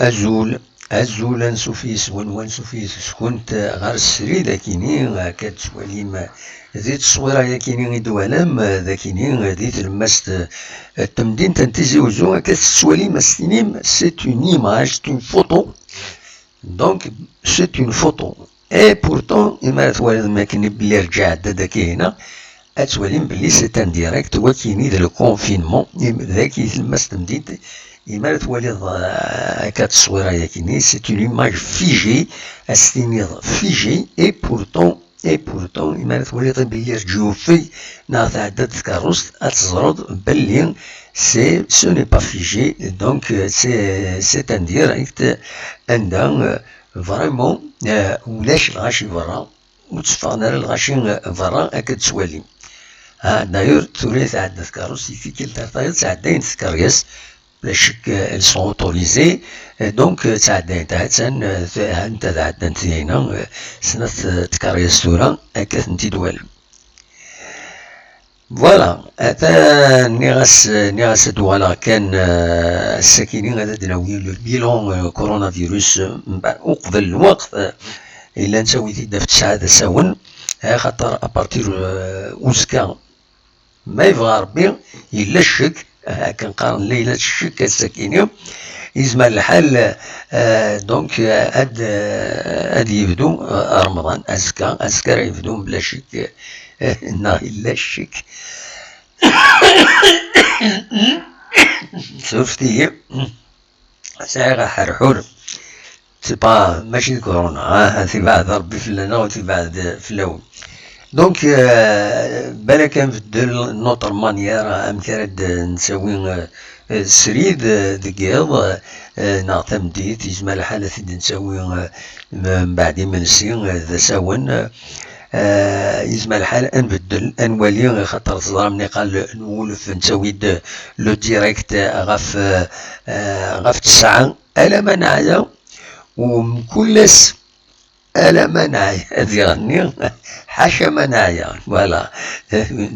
azul ansufis wan sufis كنت غير السري ذاكيني كتولي ذي التصويرة ياكيني دوالام ذاكيني ذي تلمست التمدين تنتزي وزو كتولي مستنيم سي اون ايماج سي اون فوتو دونك سي اون فوتو اي بورتون اما توالد ما كاين بلي رجع داكي هنا اتولي بلي سي ان ديريكت وكيني ذا الكونفينمون ذاكي تلمست تمدين إما توالي هكا التصويرة ياكيني سي اون ايماج فيجي استنيض فيجي اي بورتون إما توالي بلي رجوفي نا تعدد الكاروس أتزرد بلي سو ني با فيجي دونك سي ان ديريكت عندها فريمون ولاش الغاشي برا وتصفغنا الغاشي برا هكا تسوالي دايور تولي تعدد الكاروس يفيك الترطايط تعدين تكريس لا شك elles sont autorisées donc تعدين تاعتن انت تعدن تينا سنت تكريس تورا هكا تنتي دوال فوالا اتا نيغاس دوالا كان الساكنين هذا دناوي لو بيلون كورونا فيروس من بعد وقبل الوقت الا نساوي تيدا في 9 ساون خاطر ابارتير اوزكا ما يبغى ربي الا الشك كنقارن ليلة الشك الساكنين يزمر الحال دونك هاد يبدو رمضان أزكا راه يبدو بلا شك ناغ إلا الشك شفتي ساعة حرحور سي با ماشي كورونا هذي بعد ربي فلانا وفي بعد فلاون دونك بالك نبدل نوتر مانيير امكرد نسوي سريد دقيض ناع تمديت يجمع الحالة نسوي من بعد منسي ذا ساون يجمع الحال نبدل انوالي خاطر صدرمني قال نولف نسوي لو ديريكت غف 9 الا منعيا ومكلس ألا منعي هذي غني حاشا منعيا فوالا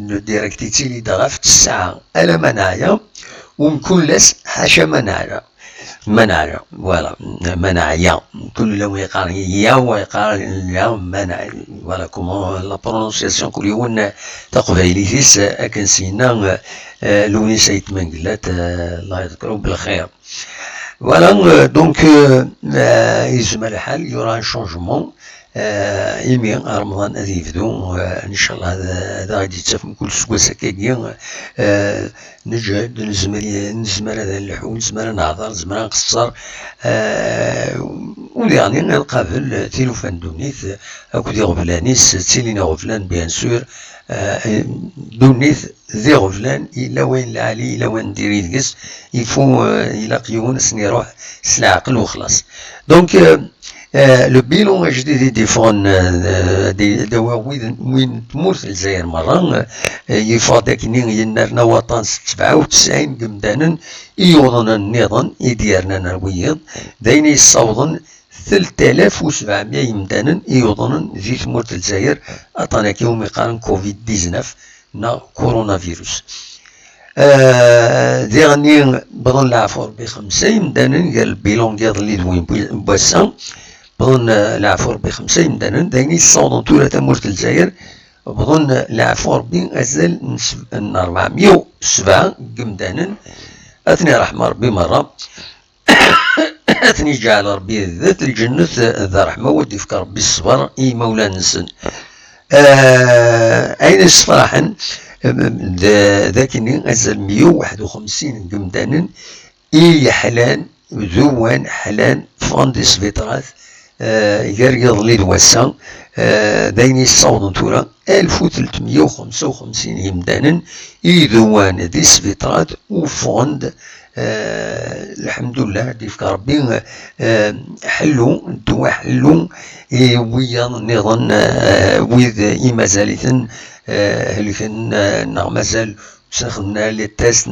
لو ديريكتيتي لي دغا في 9 ألا منعيا ومكلس حاشا منعيا فوالا منعيا كل لو يقال يا ويقال يا منع فوالا كومون لا برونونسياسيون كل يوم تقبايليتيس أكنسينا لوني سيت منقلات الله يذكره بالخير. Voilà, donc يجمع الحال يورا ان شونجمون يمي رمضان غادي يبدو ان شاء الله هذا غادي يتفهم كل سواس هكاكيا نجهد نزمر هذا اللحون نزمر نهضر نزمر نقصر وديعني نقابل تيلوفان دونيث اكو دي غفلانيس تيلينا غفلان بيان سور دونيث ذي غفلان إلا وين العالي إلا وين ندير يدقس يفو إلا قيون سني روح سلعقل وخلاص دونك لو بيلون جديد ديفون دوا وين تموت الجزائر مرة يفا داكني ينرنا وطن 97 قمدانا يوضن النظام يديرنا نرويض داين يصوضن 3700 يمدانا يوضن في تموت الجزائر أطانا كيوم يقارن كوفيد 19 نا كورونا فيروس ديغني بظن العفور ب5 يمدانا قال بيلون ديال اللي دوين بواسا بظن العفور ب5 يمدانا دايني الصوضن تولا تموت الجزائر بظن العفور بين أزال 407 قمدانا أثني رحمة ربي مرة أثني جعل ربي ذات الجنة ذا رحمة ودي فكر ربي الصبر إي مولا نسن أين الصراحة ذاكني أزال 151 قمدانا إي حلان ذوان حلان فاندي سفيطرات يريض لي دواسا دايني الصوضن تورا 1355 يمدانا إي ذوان ذي سفيطرات وفوند الحمد لله ديفك ربي حلو دوا حلو ويا نظن ويذ مازالثن هلكن مازال سخنا لي تيست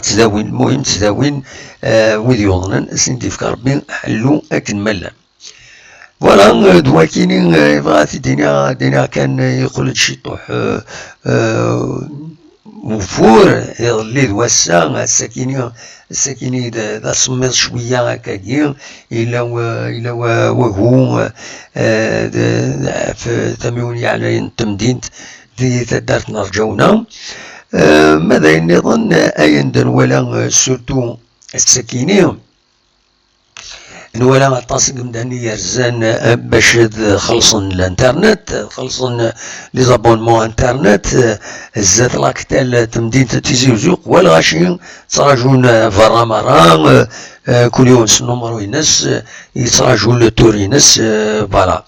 تداوين المهم تداوين ويذ يوضنن سن ديفك ربي حلو اكن ملا فوالا دوا كيني بغات دينا كان يقول شي طوح وفور يظلي دواسا الساكيني دا سميض شوية هكاكي إلا وهو في تميون يعني تمدينت دي تدارت نرجونا ماذا نظن أيضا ولا سورتو الساكيني ولا عطاس قمداني يرزان باش خلصن الانترنت خلصن لي زابونمون انترنت زاد لاكتال تمدين تيزي وزوق ولا غاشي تراجون فرا مرا كل يوم نمرو ينس يتراجون التور ينس فوالا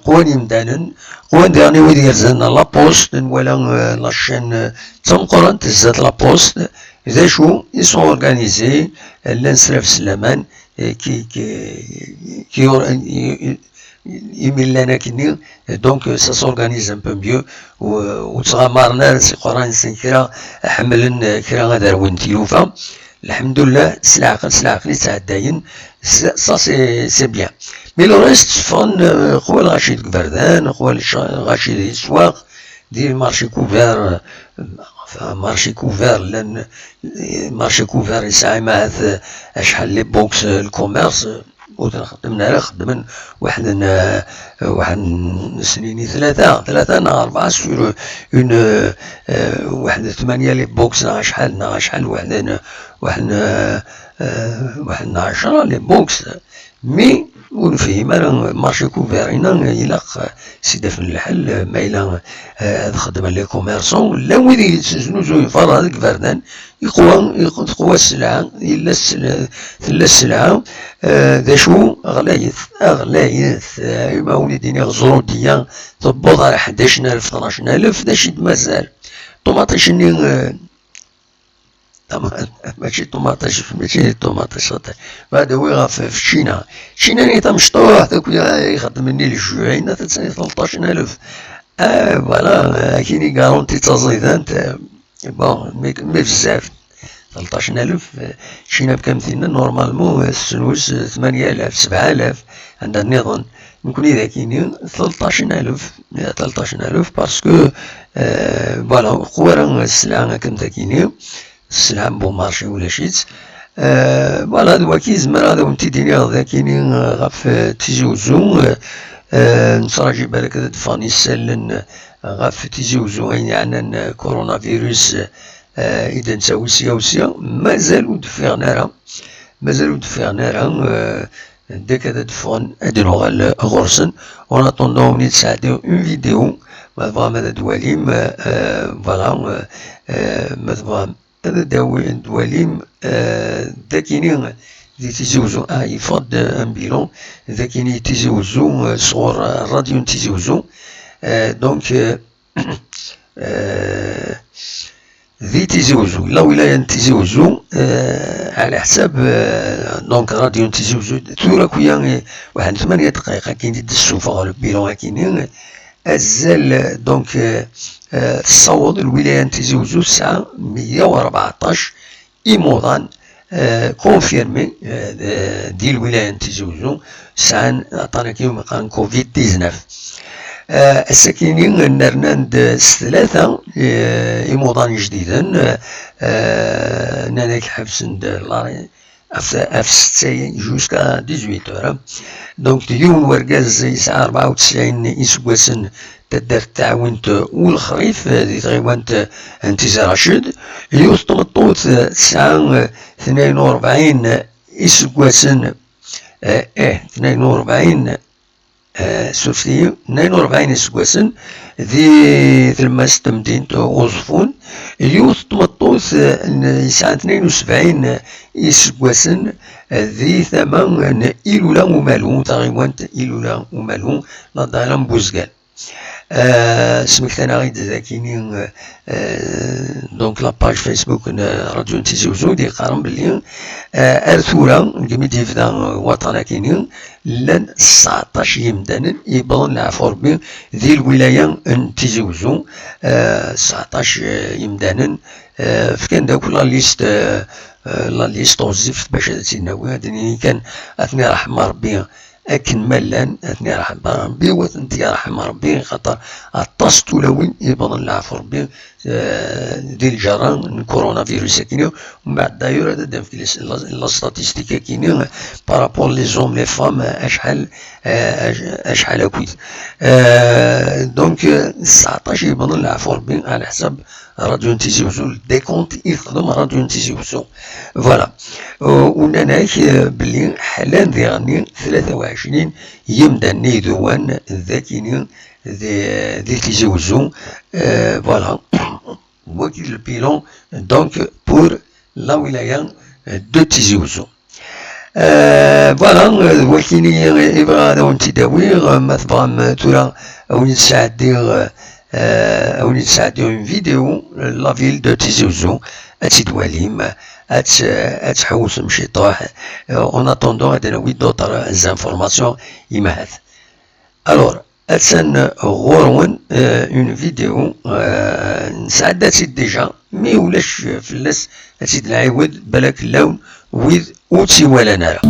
قوان يمدانن قوان داني ويدي يرزان لابوست ولا لاشين تنقرن تزاد لابوست إذا شو يسون أورغانيزي لنسرف سلامان كي يميل لنا كني دونك سا سورغانيز ان بو ميو وتغامرنا سي قران سنكرا حملن كرا غادر وين تيلوفا الحمد لله سلعقلي تعداين سا سي بيان مي لو ريست فون خوال رشيد كبردان خوال رشيد الاسواق دي مارشي كوفير مارشي كوفير لان مارشي كوفير يسعى معاه شحال لي بوكس الكوميرس خدمنا واحد سنيني ثلاثة نا 4 سور اون واحد 8 لي بوكس نا شحال واحد 10 لي بوكس مي ونفهم انا مارشي كوفيرينا الى سيدا في الحل ما الى خدم لي كوميرسون لا وين يتزنوزو يفر هذاك فردان يقوى السلعه الا السلعه ذا شو غلايث ما وليديني غزرو ديا تبوض على 11000 12000 دا شي مازال طوماطيش ماشي طوماطيش بعد هو في الشينا نيتا مشطوح داك يخدم مني الجوعين تسني 13000 فوالا كايني كارونتي تزيدانت بون مي بزاف 13000 شينا بكامثيلنا نورمالمون السنوس 8000 7000 عندها النظام نكون إذا كاينين 13000 باسكو فوالا خوارا السلعة كمتا كاينين السلعة بون مارشي ولا شيت فوالا دوا كيزمر هذا ونتيديني هذا كاينين غاف تيزي وزو نتراجي بالك هاد فاني سالن غاف تيزي وزو يعني كورونا فيروس إذا نساوي سيا مازالو دفيغنا راه داك هذا دفون اديرو غرسن اون اتوندون مني تساعدو اون فيديو ماذا دواليم فوالا ماذا هذا دواليم داكيني دي تيزوزو يفض ان بيلون داكيني تيزوزو صغور الراديو تيزوزو دونك ذي تيزوزو لا ولاية تيزوزو على حساب دونك راديو تيزوزو ثورة كويا واحد 8 دقائق كاين يدسو فوق البيلون كاينين أزال دونك تصوض الولاية تيزوزو الساعة 114 إيموضان كونفيرمي دي الولاية تيزوزو الساعة عطانا كيما قال كوفيد 19 الساكنين نرناند 3 إيموضان جديدا ناناك حبسن اف 6 جوسكا 18 دونك اليوم ورقاز يسعى 94 يسواسن تدار التعاونت والخريف دي تغيوانت انتزا رشيد يوث طمطوط تسعة 42 يسواسن 42 سوفتي 42 يسواسن ذي ثلماس تمدين وظفون يوث طمطوث يسعى 72 يسواسن ذي ثمان إلولا ومالون تغيوانت إلولا ومالون لا دارم بوزقال سميك انا غيد ذاكيني دونك لاباج فيسبوك راديو تيزوزو دي قارن بلي ارثورا كيما في وطنا كاينين لان 19 يمدانا يبغون العفو ربي ذي الولايه تيزوزو 19 يمدانا فكان داك لا ليست وظيفت باش تناوي هادني كان اثني رحمه ربي أكن ملان أثني رحمة ربي وثنتي رحمة ربي خاطر أطاس تولوين يبغض العفو ربي ديال الجرائم كورونا فيروس كيني. ومن بعد دايور هذا دام في لا ستاتيستيك كيني بارابور لي زوم لي فام اشحال هكويت. دونك 19 يبان العفو ربي على حساب راديو تيزي وزو ديكونت يخدم راديو تيزي وزو. فوالا وناناك بلي حالا ديغني 23 يمدان نيدوان ذاكيني دي تيزي وزو. فوالا وكي البيلون دونك بور لا ولاية دو تيزي وزو. فوالا ولكن يبغى هذا ونتداوي ما تبغى تورا او نساعدير او نساعدير اون فيديو لا فيل دو تيزي وزو اتدواليم اتحوس مشي طاح اون اتوندون هذا نوي دوطر زانفورماسيون يما هذا. الور اتسن غورون اون فيديو نساعد تسيد ديجا مي ولاش فلاس تسيد العيود بالك اللون ويذ اوتسي ولا نرى.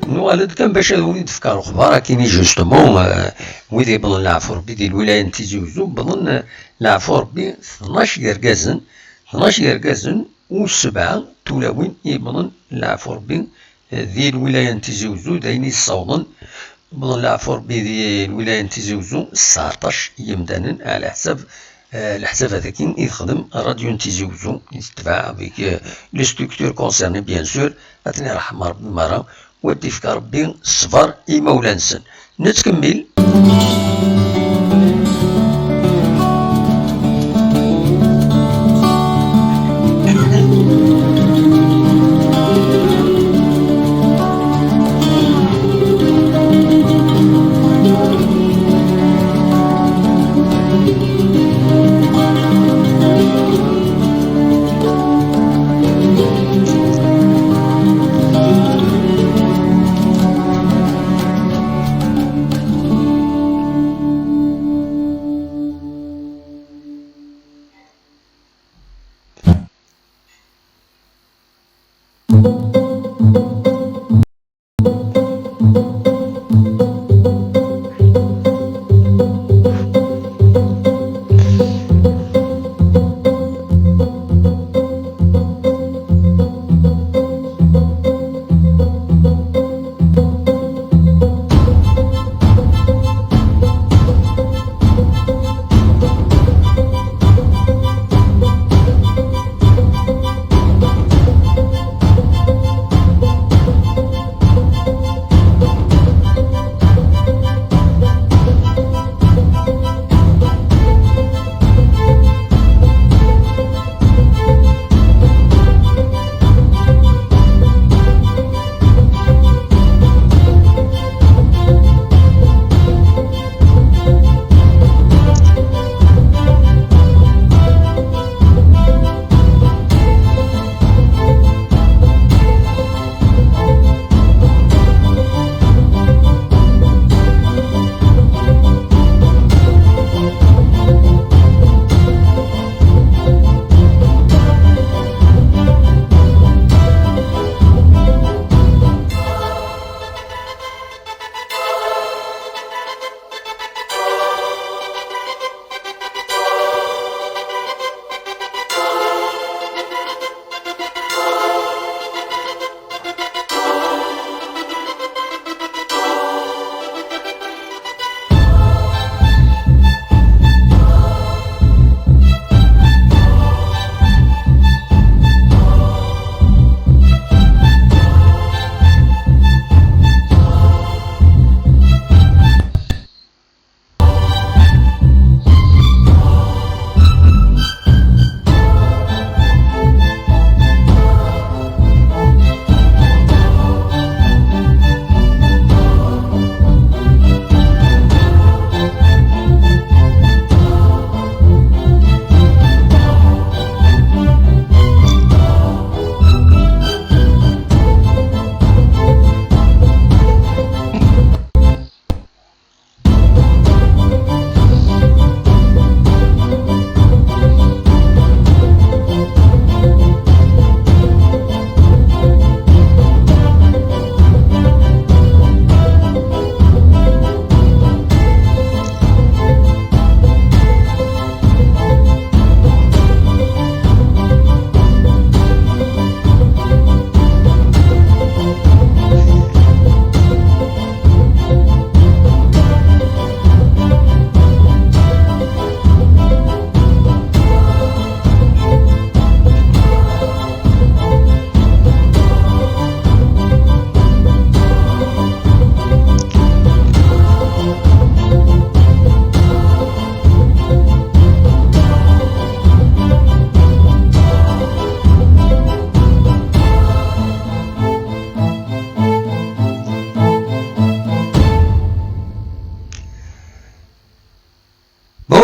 نوالد كان باش الوليد فكارو خبار كيني جوستومون ويدي يبلن العفو ربي ديال الولاية تيزي وزو بلن العفو ربي 12 يركازن 12 يركازن و7 تولاوين يبلن العفو ربي ديال الولاية تيزي وزو دايني الصوضن بلن العفو ربي ديال الولاية تيزي وزو 19 يمدانن على حساب الحساب هذاك يخدم راديو تيزي وزو يتبع بك لي ستركتور كونسيرني بيان سور عطيني رحمة ربي مرة ودي فيك ربي الصبر إما ولا نسن نتكمل.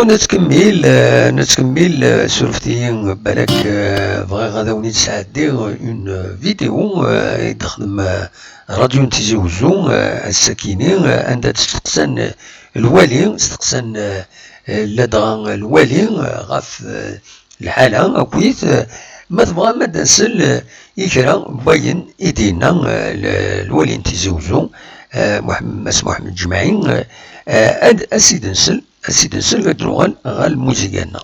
نتكمل سولفتي بالك بغي غادا ونيت ساعدي اون فيديو يخدم راديو تيزي وزو الساكيني عندها تستقسن الوالي استقسن لدغا الوالي غاف الحالة أكويت ما تبغى ما دنسل يكرا باين إيدينا الوالي تيزي وزو محمد جماعي أسيد نسل غدروغال غا الموزيكانا.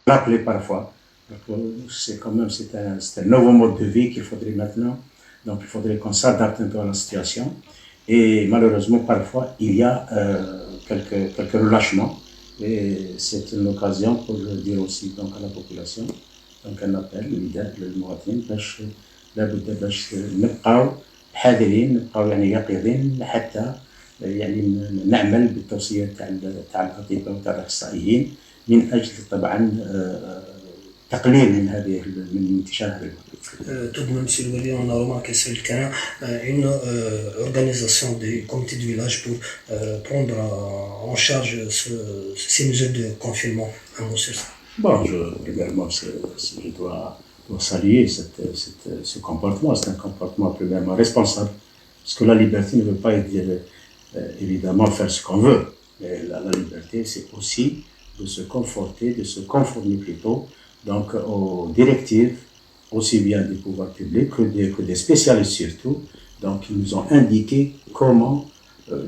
Rappeler parfois, c'est quand même c'est un nouveau mode de vie qu'il faudrait maintenant, donc il faudrait qu'on s'adapte un peu à la situation. Et malheureusement, parfois, il y a quelques relâchements. Et c'est une occasion pour dire aussi donc, à la population, donc un appel للمواطنين باش لابد باش نبقاو حذرين، نبقاو يعني يقظين حتى يعني نعمل بالتوصيات تاع الاطباء وتاع الاخصائيين من اجل طبعا تقليل من انتشار هذا الوباء. Tout de même, monsieur le Wali, on a remarqué sur le terrain une organisation des comités de village pour prendre en charge ces mesures de confinement. Un mot sur ça. Bon, premièrement, je dois saluer ce comportement. C'est un comportement premièrement responsable. Parce que la liberté ne veut pas dire évidemment faire ce qu'on veut. Mais la liberté, c'est aussi de se conforter, de se conformer plutôt donc, aux directives, aussi bien des pouvoirs publics que des spécialistes surtout. Donc, ils nous ont indiqué comment,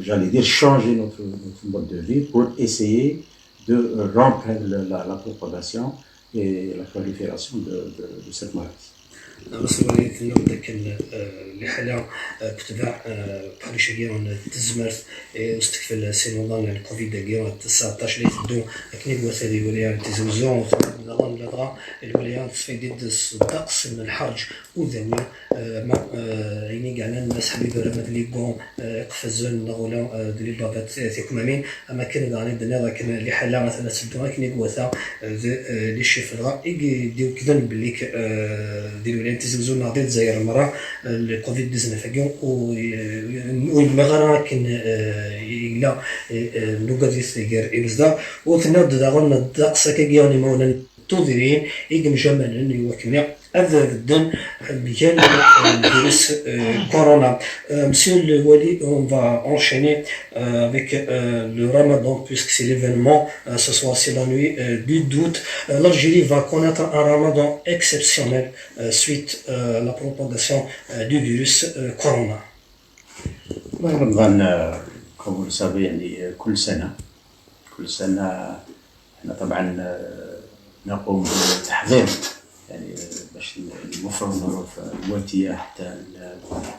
j'allais dire, changer notre mode de vie pour essayer de rompre la propagation et la prolifération de cette maladie. مسؤولية النهضة كان لحالة كتبع بحال شاكيرون تزمرت واستكفل سينوضان الكوفيد كيرون 19 اللي تبدو كنيك وثالي الولايات تزوزون نظام لدغا الولايات تفيديد الطقس من الحرج وذوي مع عيني كاع الناس حبيبة رماد لي كون قفزون نغولا دلي بابات ثيكم امين اما كان غاني دنا كان لحالة مثلا تبدو كنيك وثا لي شيف الغا يديو كذا بليك ديال الولايات تزوزون ناضي الجزائر المرة الكوفيد 19 ويمغرا كان إلا نوغاديس غير إمزدا وثناد داغون الدقسة كياني مولا تودرين إيجم جمالا يوكمنا هذا الدن بيان الفيروس كورونا. Monsieur le Wali, on va enchaîner avec le Ramadan puisque c'est l'événement. Ce soir, c'est la nuit du doute. L'Algérie va connaître un Ramadan exceptionnel suite à la propagation du virus Corona. رمضان comme vous le savez يعني كل سنة احنا طبعا نقوم بالتحضير يعني باش نوفروا ظروف مواتية حتى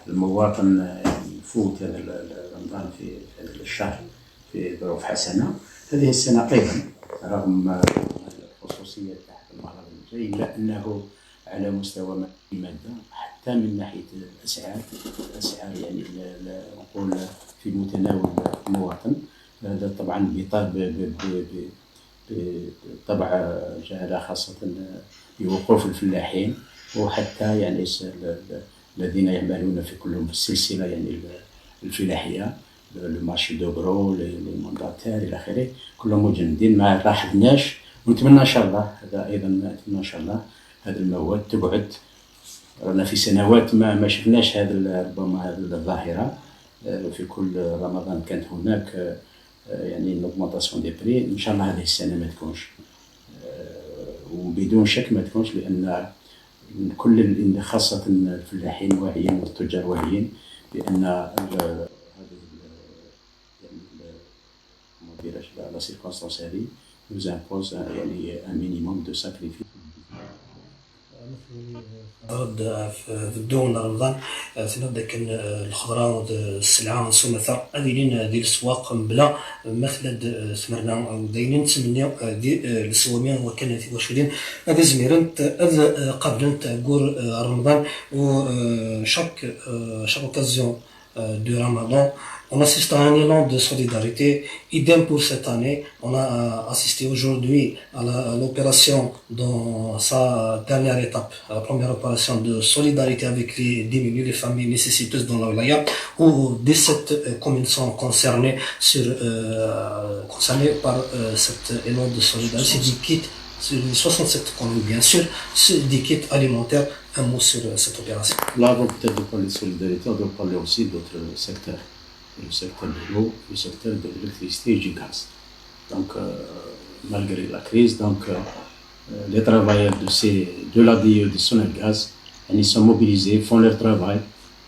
المواطن يعني يفوت هذا رمضان في هذا الشهر في ظروف حسنة. هذه السنة أيضا رغم الخصوصية تاع المهرجان الجاي إلا أنه على مستوى المادة حتى من ناحية الأسعار يعني نقول في متناول المواطن. هذا طبعا بالطبع جعل خاصة بوقوف الفلاحين وحتى يعني الذين يعملون في كلهم في السلسلة يعني الفلاحية المارشي دوغرو المونداتير إلى آخره كلهم مجندين. ما لاحظناش ونتمنى إن شاء الله هذا أيضا نتمنى إن شاء الله هذه المواد تبعد. رانا في سنوات ما شفناش ربما هذه الظاهرة. في كل رمضان كانت هناك يعني l'augmentation des prix. إن شاء الله هذه السنة ما تكونش وبدون شك ما تكونش لأن كل خاصة الفلاحين واعيين والتجار واعيين بأن هذه يعني la circonstance هذه nous impose يعني un minimum de sacrifice. رد في الدون رمضان تنبدا كان الخضره السلعه نصوم الثر هذين ديال السواق بلا مثلا ثمرنا او دايرين نتمناو السوامين وكان في واشرين هذا زميرنت هذا قبل تاع رمضان و chaque occasion de Ramadan On assiste à un élan de solidarité. Idem pour cette année. On a assisté aujourd'hui à l'opération dans sa dernière étape, la première opération de solidarité avec les démunis, les familles nécessiteuses dans la wilaya, où 17 communes sont concernées par cet élan de solidarité. C'est des kits, sur les 67 communes bien sûr, c'est des kits alimentaires. Un mot sur cette opération. Là, avant peut-être de parler de solidarité, on doit parler aussi d'autres secteurs. Le secteur de l'eau, le secteur de l'électricité et du gaz. Donc, malgré la crise, les travailleurs de l'ADE et de Sonelgaz, ils sont mobilisés, font leur travail.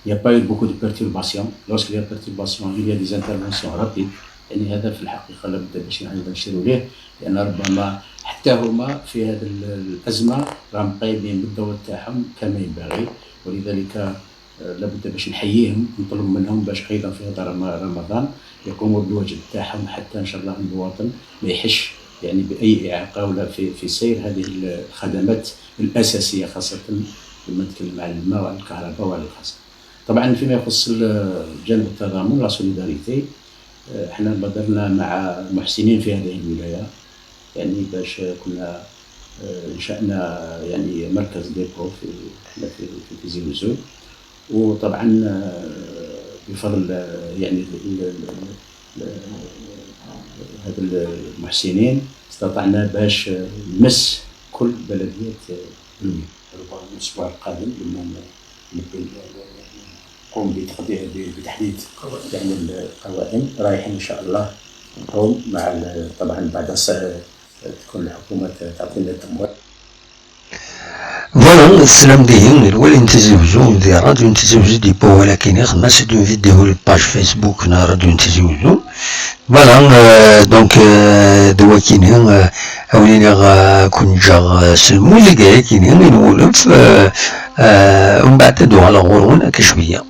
Il n'y a pas eu beaucoup de perturbations. Lorsqu'il y a perturbations, il y a des interventions rapides. يعني هذا في الحقيقة لابد باش نبشروا ليه لأن ربما حتى هما في هذه الأزمة راهم قايمين بالدور تاعهم كما ينبغي ولذلك لابد باش نحييهم ونطلب منهم باش أيضا في هذا رمضان يقوموا بالواجب تاعهم حتى إن شاء الله المواطن ما يحش يعني بأي إعاقة ولا في سير هذه الخدمات الأساسية خاصة لما نتكلم عن الماء وعن الكهرباء وعن الغاز. طبعا فيما يخص جانب التضامن لا سوليداريتي احنا بدرنا مع محسنين في هذه الولاية يعني باش كنا انشأنا يعني مركز ديبو في زيوزو وطبعا بفضل يعني هذا المحسنين استطعنا باش نمس كل بلديات الولاية. الأسبوع القادم لما نقوم بتحديد يعني القوائم رايحين ان شاء الله نقوم مع طبعا بعد تكون الحكومه تعطينا التمويل. Voilà, السلام ديهم الولي نتزوجو دي راديو نتزوجو دي بو ولكن يخدم سيدو فيديو الباج فيسبوك نا راديو نتزوجو. فوالا دونك دوا كاينين اولينا كون جا سلمو اللي كاع كاينين نولف ومن بعد تدو على غورون كشويه.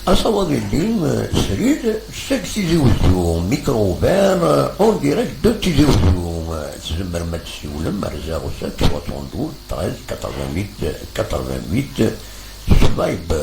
أصوات الليل سرير 5 تيزي وزيو ميكروفان اون ديريكت 2 تيزي وزيو تزمر ما تسيولم رزاغ 7 72 13 88 88 سبايب.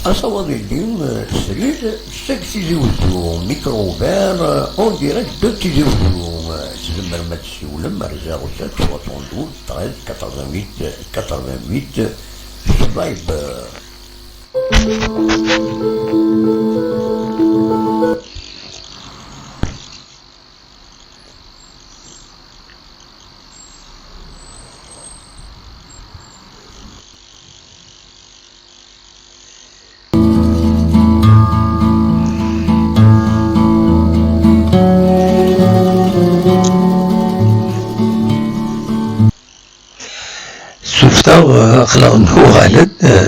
أصوات الليل سرير 5 تيزي وزيو ميكروفان اون ديريكت 2 تيزي وزيو تزمر ما تسيولم رزاغ 7 72 13 88 88 سبايب. خلاص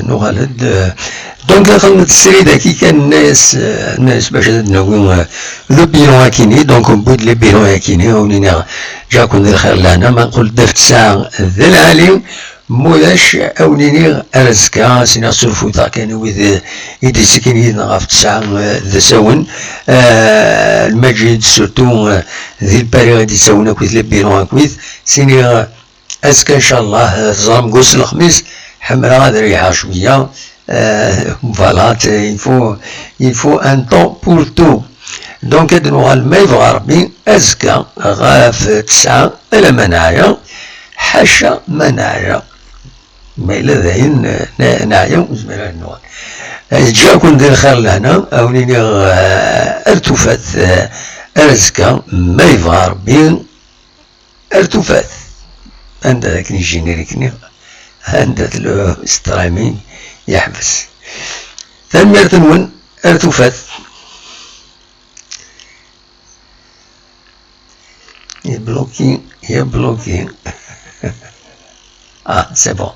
نغالد دونك خلنا السريدة كي كان الناس باش نقول لو بيلون هاكيني دونك بود لي بيلون هاكيني ونينا جاكم الخير لنا ما نقول دفت ساعة ذا العالم مولاش اونيني ارزكا سينا سرفوتا كان وذ يدي سكين غاف تسعة ذا سون المجد سورتو ذي الباري غادي يسونا كويث لي بيلون هاكويث سيني اسكا ان شاء الله زرم قوس الخميس حمرا غادي ريحة شوية فوالا il faut un temps pour tout دونك هاد نوغال ما يبغى ربي ازكا غاف تسعة الا منايا حاشا منايا ما إلا ذاين نايا وزميلا النوغال جاكم دير خير لهنا اونيني ارتفات ازكا ما يبغى ربي ارتفات عند ذاك الجينيريكني عند السترايمين يحبس ثاني نون ارتفات يبلوكي اه سي بون